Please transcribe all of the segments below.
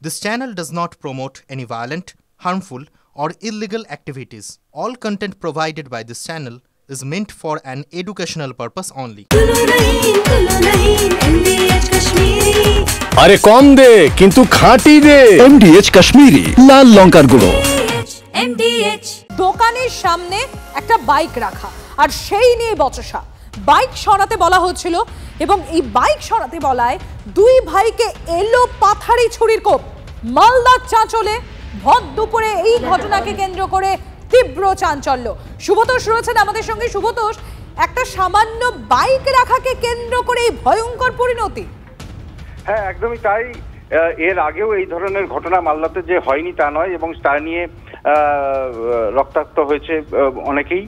This channel does not promote any violent, harmful, or illegal activities. All content provided by this channel is meant for an educational purpose only. আরে কম দে কিন্তু খাঁটি দে। MDH Kashmiri লাল লঙ্কার গুঁড়ো। MDH দোকানের সামনে একটা bike রাখা আর সেই নিয়ে বচসা। বাইক সরাতে বলা হচ্ছিল এবং এই বাইক সরাতে বলায় দুই ভাইকে এলো পাথারি ছুরির কোপ। মালদার চাঁচলে ভর দুপুরে এই ঘটনাকে কেন্দ্র করে তীব্র চাঞ্চল্য। শুভতোষ রয়েছেন আমাদের সঙ্গে। শুভতোষ, একটা সামান্য বাইক রাখাকে কেন্দ্র করে এই ভয়ঙ্কর পরিণতি। হ্যাঁ, একদমই তাই। এর আগেও এই ধরনের ঘটনা মালদাতে যে হয়নি তা নয়, এবং তা নিয়ে রক্তাক্ত হয়েছে অনেকেই।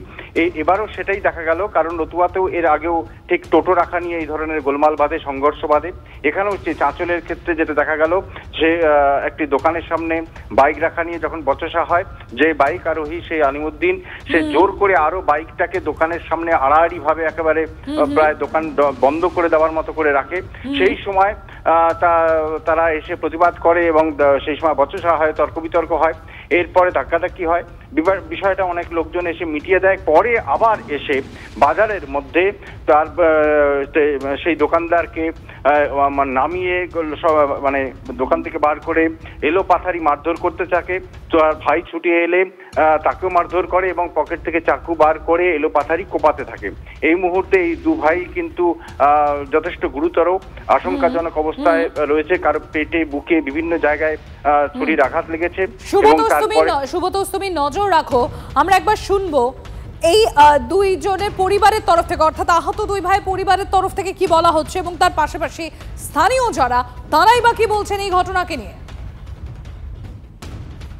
এবারও সেটাই দেখা গেল, কারণ রতুয়াতেও এর আগেও ঠিক টোটো রাখা নিয়ে এই ধরনের গোলমাল বাঁধে, সংঘর্ষ বাঁধে। এখানেও চাঁচলের ক্ষেত্রে যেটা দেখা গেল, যে একটি দোকানের সামনে বাইক রাখা নিয়ে যখন বচসা হয়, যে বাইক আরোহী সেই আলিমুদ্দিন সে জোর করে আরো বাইকটাকে দোকানের সামনে আড়াআড়ি ভাবে একেবারে প্রায় দোকান বন্ধ করে দেওয়ার মতো করে রাখে। সেই সময় তারা এসে প্রতিবাদ করে এবং সেই সময় বচসা হয়, তর্ক বিতর্ক হয়। এরপরে ধাক্কাধাক্কি হয়, বিষয়টা অনেক লোকজন এসে মিটিয়ে দেয়। পরে আবার এসে বাজারের মধ্যে তার সেই দোকানদারকে নামিয়ে মানে দোকান থেকে বার করে এলো পাথারি মারধর করতে থাকে। তো আর ভাই ছুটে এলে তাকেও মারধর করে এবং পকেট থেকে চাকু বার করে এলো পাথারি কোপাতে থাকে। এই মুহূর্তে এই দু ভাই কিন্তু যথেষ্ট গুরুতর আশঙ্কাজনক অবস্থায় রয়েছে। কারো পেটে, বুকে বিভিন্ন জায়গায় ছুরির আঘাত লেগেছে। শুভতোষ, তুমি নজর রাখো, আমরা একবার শুনবো এই দুইজনের পরিবারের তরফ থেকে, অর্থাৎ আহত দুই ভাই পরিবারের তরফ থেকে কি বলা হচ্ছে এবং তার পাশাপাশি স্থানীয় যারা, তারাই বা কি বলছেন এই ঘটনাকে নিয়ে।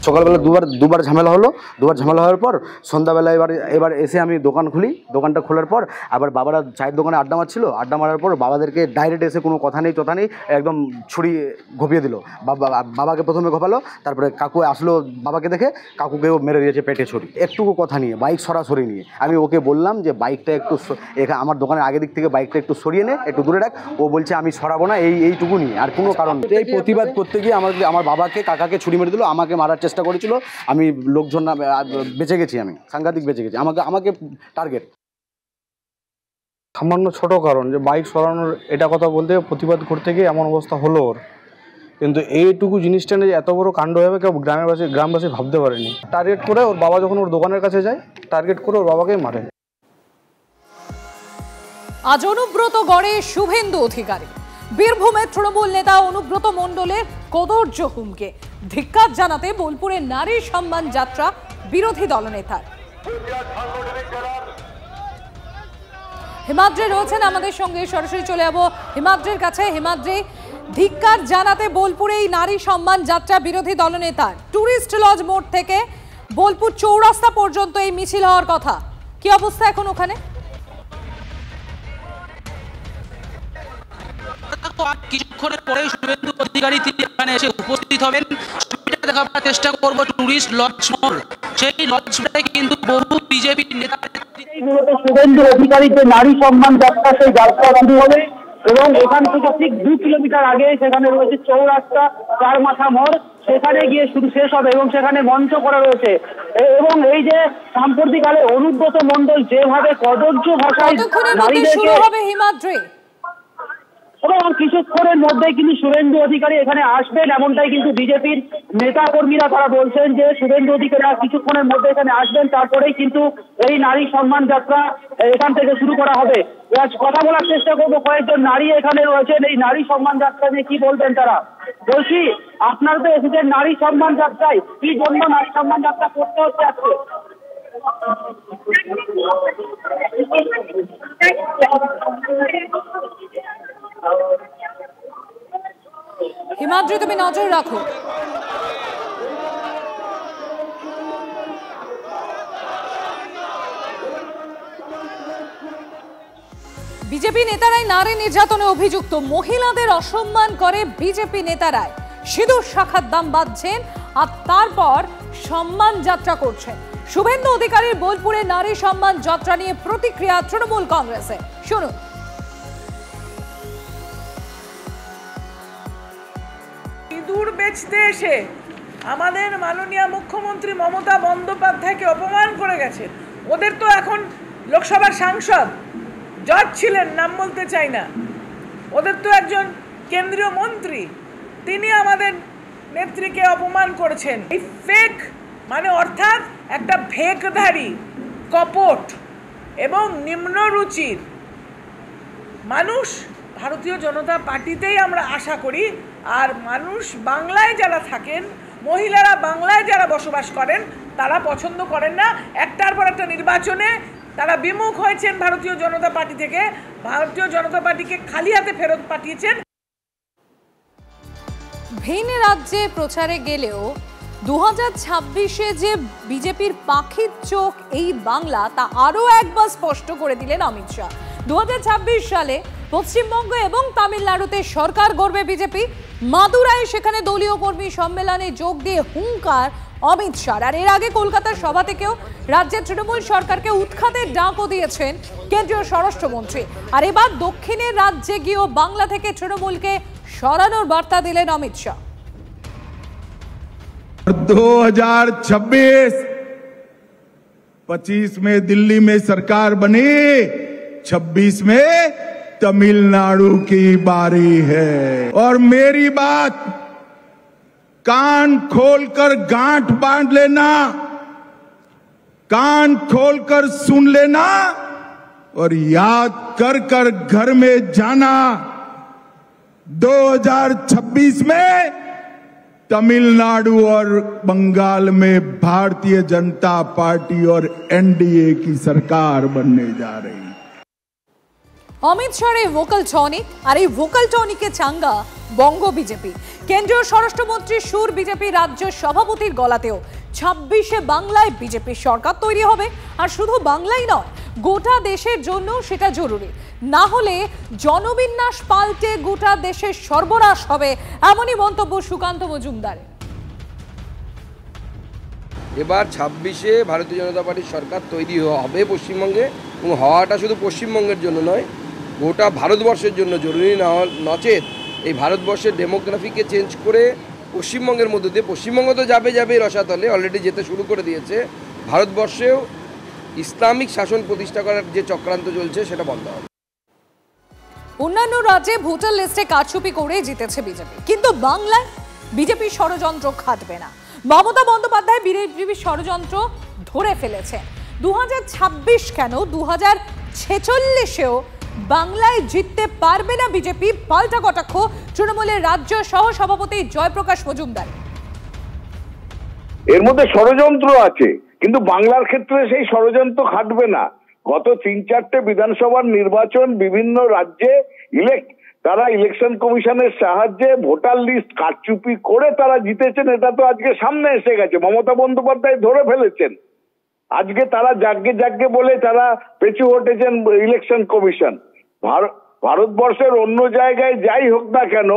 সকালবেলা দুবার ঝামেলা হলো। দুবার ঝামেলা হওয়ার পর সন্ধ্যাবেলা এবার এসে আমি দোকান খুলি। দোকানটা খোলার পর আবার বাবারা চায়ের দোকানে আড্ডা মারছিল। আড্ডা মারার পর বাবাদেরকে ডাইরেক্ট এসে কোনো কথা নেই চথা নেই একদম ছুরি ঘপিয়ে দিল। বাবাকে প্রথমে ঘোপালো, তারপরে কাকু আসলো, বাবাকে দেখে কাকুকেও মেরে দিয়েছে পেটে ছুরি। একটুকু কথা নিয়ে, বাইক সরাসরি নিয়ে আমি ওকে বললাম যে বাইকটা একটু এখানে আমার দোকানের আগের দিক থেকে বাইকটা একটু সরিয়ে নে, একটু দূরে রাখ। ও বলছে আমি সরাবো না, এইটুকু নিয়ে, আর কোনো কারণ। এই প্রতিবাদ করতে গিয়ে আমার বাবাকে, কাকাকে ছুরি মেরে দিল, আমাকে মারার চেষ্টা করেছিল। আমি লোকজন বেঁচে গেছি, আমি সাংঘাতিক বেঁচে গেছি। আমাকে টার্গেট। সামান্য ছোট কারণ যে বাইক সরানোর, এটা কথা বলতে প্রতিবাদ করতে গিয়ে এমন অবস্থা হলো ওর। কিন্তু এইটুকু জিনিসটা নিয়ে এত বড় কাণ্ড হবে কেউ গ্রামবাসী ভাবতে পারেনি। টার্গেট করে ওর বাবা যখন ওর দোকানের কাছে যায়, টার্গেট করে ওর বাবাকেই মারে। আজ অনুব্রত গড়ে শুভেন্দু অধিকারী। বীরভূমের তৃণমূল নেতা অনুব্রত মণ্ডলের কদর্য হুমকে ধিক্কার জানাতে বোলপুরে নারী সম্মান যাত্রা বিরোধী দলনেতার। হিমাদ্রি রয়েছেন আমাদের সঙ্গে, সরাসরি চলে যাবো হিমাদ্রির কাছে। হিমাদ্রি, ধিক্কার জানাতে বোলপুরে এই নারী সম্মান যাত্রা বিরোধী দলনেতার। টুরিস্ট লজ মোড় থেকে বোলপুর চৌরাস্তা পর্যন্ত এই মিছিল হওয়ার কথা, কি অবস্থা এখন ওখানে? কিছুক্ষণের পরে শুভেন্দু অধিকারী তিনি এখানে এসে উপস্থিত হবেন। দেখাবার চেষ্টা করব টুরিস্ট লজ মোড়, সেই লজটাই কিন্তু বহু বিজেপি নেতা শুভেন্দু অধিকারীর যে নারী সম্মান যাত্রা, সেই যাত্রা শুরু হবে এবং এখান থেকে ঠিক 2 কিলোমিটার আগে সেখানে রয়েছে চৌরাস্তা, চার মাথা মোড়, সেখানে গিয়ে শুরু শেষ হবে এবং সেখানে মঞ্চ করা রয়েছে। এবং এই যে সাম্প্রতিককালে অনুব্রত মণ্ডল যেভাবে কদর্য ভাষায় নারীদেরকে, হিমাদ্রি, এবং কিছুক্ষণের মধ্যে কিন্তু শুভেন্দু অধিকারী এখানে আসবেন, এমনটাই কিন্তু বিজেপির নেতা কর্মীরা তারা বলছেন যে শুভেন্দু অধিকারী কিছুক্ষণের মধ্যে এখানে আসবেন, তারপরেই কিন্তু এই নারী সম্মান যাত্রা এখান থেকে শুরু করা হবে। কথা বলার চেষ্টা করবো, কয়েকজন নারী এখানে রয়েছেন, এই নারী সম্মান যাত্রা নিয়ে কি বলবেন তারা। বলছি, আপনারা তো এসেছেন নারী সম্মান যাত্রায়, কি জন্য নারী সম্মান যাত্রা করতে হচ্ছে আজকে? হিমাদ্রি, তুমি নজর রাখো। বিজেপি নেতারাই নারী নির্যাতনে অভিযুক্ত। মহিলাদের অসম্মান করে বিজেপি নেতারাই। সিঁদুর শাখার দাম বাঁধছেন আর তারপর সম্মান যাত্রা করছেন। শুভেন্দু অধিকারীর বোলপুরে নারী সম্মান যাত্রা নিয়ে প্রতিক্রিয়া তৃণমূল কংগ্রেসে, শুনুন। সিঁদুর বেচতে এসে আমাদের মাননীয় মুখ্যমন্ত্রী মমতা বন্দ্যোপাধ্যায়কে অপমান করে গেছেন। ওদের তো এখন লোকসভার সাংসদ, জজ ছিলেন, নাম বলতে চাই না, ওদের তো একজন কেন্দ্রীয় মন্ত্রী, তিনি আমাদের নেত্রীকে অপমান করেছেন। এই ফেক মানে অর্থাৎ একটা ভেকধারী, কপট এবং নিম্নরুচির মানুষ ভারতীয় জনতা পার্টিতেই আমরা আশা করি। আর মানুষ বাংলায় যারা থাকেন, মহিলারা বাংলায় যারা বসবাস করেন, তারা পছন্দ করেন না। একটার পর একটা নির্বাচনে তারা বিমুখ হয়েছেন ভারতীয় জনতা পার্টি থেকে, ভারতীয় জনতা পার্টিকে খালি হাতে ফেরত পাঠিয়েছেন। ভিন রাজ্যে প্রচারে গেলেও 2026-এ যে বিজেপির পাখির চোখ এই বাংলা, তা আরও একবার স্পষ্ট করে দিলেন অমিত শাহ। 2026 সালে পশ্চিমবঙ্গ এবং তামিলনাড়ুতে সরকার গড়বে বিজেপি। মাদুরায় সেখানে দলীয় কর্মী সম্মেলনে যোগ দিয়ে হুঙ্কার অমিত শাহ। আর এর আগে কলকাতার সভা থেকেও রাজ্যের তৃণমূল সরকারকে উৎখাতের ডাকও দিয়েছেন কেন্দ্রীয় স্বরাষ্ট্রমন্ত্রী। আর এবার দক্ষিণের রাজ্যে গিয়েও বাংলা থেকে তৃণমূলকে সরানোর বার্তা দিলেন অমিত শাহ। 2026 में दिल्ली में सरकार बनी, 26 में तमिलनाडु की बारी है। और मेरी बात कान खोलकर गांठ बांध लेना, कान खोलकर सुन लेना और याद कर कर घर में जाना। 2026 में तमिलनाडु और बंगाल में भारतीय जनता पार्टी और एनडीए की सरकार बनने जा रही। অমিত শাহর এই ভোকাল টনিক, আর এই ভোকাল টনিকে চাঙ্গা বঙ্গ বিজেপি। কেন্দ্রীয় স্বরাষ্ট্রমন্ত্রী সুর বিজেপি রাজ্য সভাপতির গলাতেও 26-এ বাংলায় বিজেপির সরকার তৈরি হবে। আর শুধু বাংলাই নয়, গোটা দেশের জন্য সেটা জরুরি। না হলে জনবিন্যাস পাল্টে গোটা দেশের সর্বনাশ হবে, এমনই মন্তব্য সুকান্ত মজুমদারের। এবার 26-এ ভারতীয় জনতা পার্টির সরকার তৈরি হবে পশ্চিমবঙ্গে, এবং হওয়াটা শুধু পশ্চিমবঙ্গের জন্য নয়, গোটা ভারতবর্ষের জন্য জরুরি। নচেত এই ভারতবর্ষের ডেমোগ্রাফিকে চেঞ্জ করে পশ্চিমবঙ্গের মধ্য দিয়ে, পশ্চিমবঙ্গ তো যাবে রসাতলে, অলরেডি যেতে শুরু করে দিয়েছে, ভারতবর্ষেও ইসলামিক শাসন প্রতিষ্ঠা করার যে চক্রান্ত চলছে সেটা বন্ধ হবে। অন্যান্য রাজ্যে ভোটার লিস্টে কারচুপি করে জিতেছে বিজেপি, কিন্তু বাংলায় বিজেপি ষড়যন্ত্র খাটবে না। মমতা বন্দ্যোপাধ্যায় বিজেপির ষড়যন্ত্র ধরে ফেলেছে। 2026 কেন, 2046-এও বাংলায় জিততে পারবে না বিজেপি, পাল্টা কটাক্ষ তৃণমূলের রাজ্য সহ সভাপতি জয়প্রকাশ মজুমদার। এর মধ্যে ষড়যন্ত্র আছে, কিন্তু বাংলার ক্ষেত্রে সেই ষড়যন্ত্র খাটবে না। গত 3-4টে বিধানসভার নির্বাচন বিভিন্ন রাজ্যে তারা ইলেকশন কমিশনের সাহায্যে ভোটার লিস্ট কারচুপি করে তারা জিতেছেন। এটা তো আজকে সামনে এসে গেছে, মমতা বন্দ্যোপাধ্যায় ধরে ফেলেছেন। আজকে তারা জাগ্গে বলে তারা পেছু হটেছেন ইলেকশন কমিশন। ভারতবর্ষের অন্য জায়গায় যাই হোক না কেন,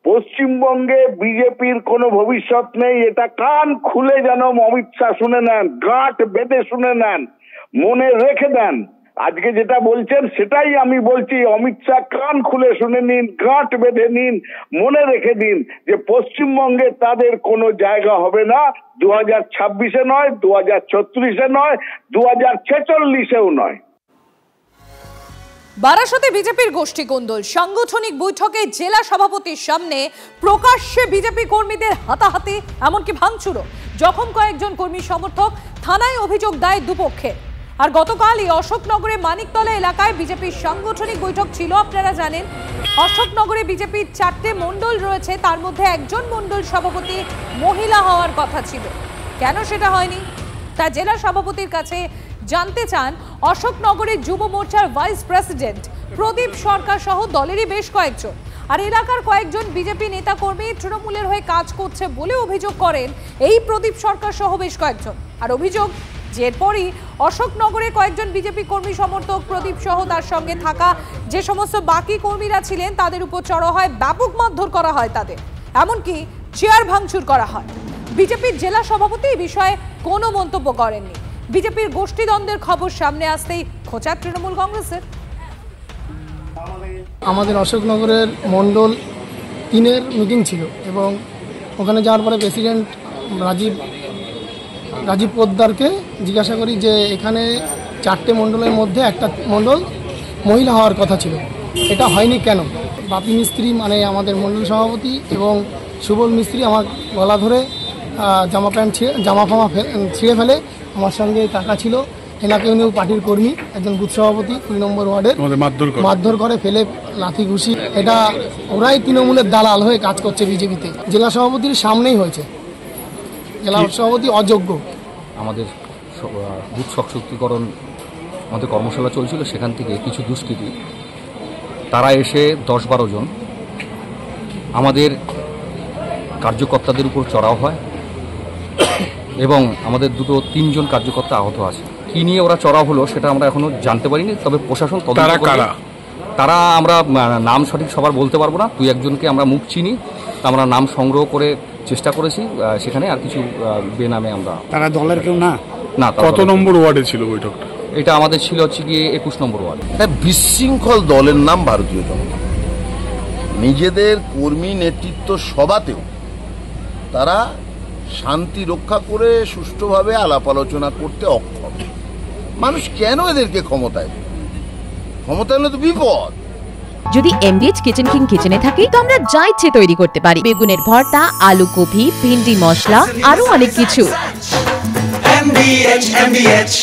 পশ্চিমবঙ্গে বিজেপির কোনো ভবিষ্যৎ নেই। এটা কান খুলে যেন অমিত শাহ শুনে নেন, গাঁট বেঁধে শুনে নেন, মনে রেখে দেন। আজকে যেটা বলছেন সেটাই আমি বলছি, অমিত শাহ কান খুলে শুনে নিন, গাঁট বেঁধে নিন, মনে রেখে দিন যে পশ্চিমবঙ্গে তাদের কোনো জায়গা হবে না। 2026-এ নয়, 2036-এ নয়, 2046-এও নয়। বারাসতে বিজেপির গোষ্ঠী কোন্দল, সাংগঠনিক বৈঠকে জেলা সভাপতির সামনে প্রকাশ্যে বিজেপি কর্মীদের হাতাহাতি, এমনকি ভাঙচুরও। জখম কয়েকজন কর্মী সমর্থক, থানায় অভিযোগ দেয় দুপক্ষে। আর গতকালই অশোকনগরে মানিকতলা এলাকায় বিজেপির সাংগঠনিক বৈঠক ছিল। আপনারা জানেন অশোকনগরে বিজেপির 4টে মণ্ডল রয়েছে, তার মধ্যে একজন মণ্ডল সভাপতি মহিলা হওয়ার কথা ছিল। কেন সেটা হয়নি তা জেলা সভাপতির কাছে জানতে চান অশোকনগরের যুব মোর্চার ভাইস প্রেসিডেন্ট প্রদীপ সরকার সহ দলেরই বেশ কয়েকজন। আর এলাকার কয়েকজন বিজেপি নেতাকর্মী তৃণমূলের হয়ে কাজ করছে বলে অভিযোগ করেন এই প্রদীপ সরকার সহ বেশ কয়েকজন। আর অভিযোগ যে এরপরই অশোকনগরে কয়েকজন বিজেপি কর্মী সমর্থক প্রদীপ সহ তার সঙ্গে থাকা যে সমস্ত বাকি কর্মীরা ছিলেন তাদের উপর চড়া হয়, ব্যাপক মারধর করা হয় তাদের, এমনকি চেয়ার ভাঙচুর করা হয়। বিজেপির জেলা সভাপতি এই বিষয়ে কোনো মন্তব্য করেননি। বিজেপির গোষ্ঠীদ্বন্দ্বের খবর সামনে আসতেই খোঁচা তৃণমূল কংগ্রেসের। আমাদের অশোকনগরের মণ্ডল 3-এর মিটিং ছিল এবং ওখানে যাওয়ার পরে প্রেসিডেন্ট রাজীব পোদ্দারকে জিজ্ঞাসা করি যে এখানে 4টে মণ্ডলের মধ্যে একটা মণ্ডল মহিলা হওয়ার কথা ছিল, এটা হয়নি কেন? বাপি মিস্ত্রি মানে আমাদের মণ্ডল সভাপতি এবং সুবল মিস্ত্রি আমার গলা ধরে জামা ফামা ছিঁড়ে ফেলে, আমার সঙ্গে টাকা ছিল, এনাকে উনিও পার্টির কর্মী, একজন বুথ সভাপতি 2 নম্বর ওয়ার্ডের, মারধর করে ফেলে লাথি ঘুষি। এটা ওরাই তৃণমূলের দালাল হয়ে কাজ করছে বিজেপিতে। জেলা সভাপতির সামনেই হয়েছে, জেলা সভাপতি অযোগ্য। আমাদের বুথ সশক্তিকরণ আমাদের কর্মশালা চলছিল, সেখান থেকে কিছু দুষ্কৃতী তারা এসে 10-12 জন আমাদের কার্যকর্তাদের উপর চড়াও হয় এবং আমাদের 2-3 কার্যকর্তা আহত আছে। কি নিয়ে ওরা চড়াও হলো সেটা আমরা এখনো জানতে পারিনি, তবে প্রশাসন তদন্ত করবে। তারা আমরা নাম সঠিক সবার বলতে পারবো না, 2-1 জনকে আমরা মুখ চিনি, আমরা নাম সংগ্রহ করে চেষ্টা করেছি, সেখানে আর কিছু বেনামে আমরা। তারা দলের কেউ না? না। কত নম্বর ওয়ার্ডে ছিল বৈঠকটা? এটা আমাদের ছিল হচ্ছে গিয়ে 21 নম্বর ওয়ার্ড। বিশৃঙ্খল দলের নাম ভারতীয় জনতা। নিজেদের কর্মী নেতৃত্ব সভাতেও তারা শান্তি রক্ষা করে সুষ্ঠুভাবে আলাপ আলোচনা করতে অক্ষম। মানুষ কেন এদেরকে ক্ষমতায় হলে তো বিপদ। যদি এমডিএইচ কিচেন কিং কিচেনে থাকি তো আমরা যা ইচ্ছে তৈরি করতে পারি, বেগুনের ভর্তা, আলু কপি, ভিন্ডি মশলা, আরো অনেক কিছু। MDH